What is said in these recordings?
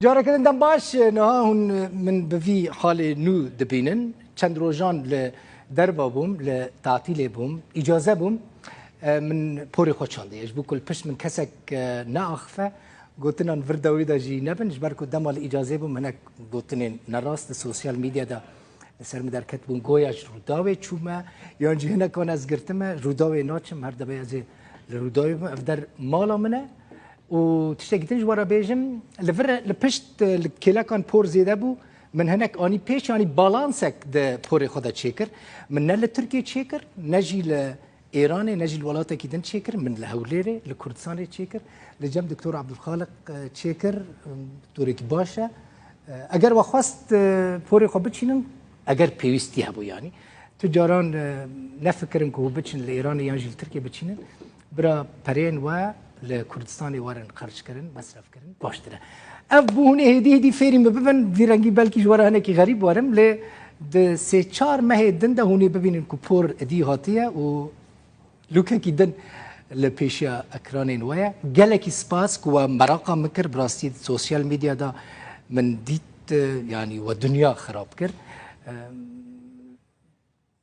جارك دم باش نهاهن من بفي حال نو دبينن چند روزان لدربا بوم لتعطيل بوم اجازه بوم من بوري خوشاندي ايش بو كل پشت من كسك ناخفه قلتنا فرداوي دا جي نبن جبركو دم الاجازه بوم هناك قلتني نراست السوشيال ميديا دا سر مدار كتبون گویاش روداوی چوما یانجی هنا کان از گرتمه روداوی ناچم هر دبی از روداوی افدر مالا منه و تشتكيتنج ورا بيجم لبشت الكلا كان بور زيدا بو من هناك اني بيش يعني بالانسك د بوري خدا تشيكر من لتركيا تشيكر نجي لايران نجي الولايات كيدن تشيكر من الهوليري لكردستان تشيكر لجنب دكتور عبد الخالق تشيكر دكتور باشا اگر وخواست بوري خو بچينن اگر بيوستي هبو يعني تجاران نفكرن كو بچن لايران يانجي لتركيا بچينن برا برين و لكردستان وارن خرج كرن مصرف كرن باشتره اف بونه هدي فيري مبن في رنگي بلكي جواره هنا كي غريب وارم ل د سه چار مه دنده هوني ببينن كو پور ادي هاتيه و لوكا كي دن لبيشيا اكرانين ويا جالكي سباس كو مراقه مكر براستي السوشيال ميديا دا من ديت يعني والدنيا خراب كر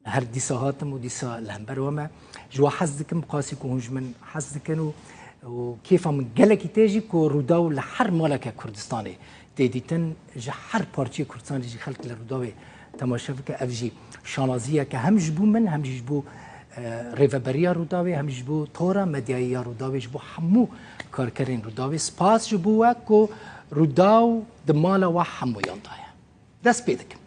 هر ديسا هاتم و ديسا الهمبر وما جوا حزدكم قاسي كو هجمن حزدكنو وكيف من جالكي تاجي كو روداو لحر مالك كردستاني تيديتن جا حر بارتي كردستاني جي خلق لروداوي تماشافك افجي شانازيه كهم جبو من هم جبو ريفابريا روداوي هم جبو تورا مديايا روداوي جبو حمو كاركرين روداوي سباس جبو كو روداو دمالا وحمو ينطايا داس بيدك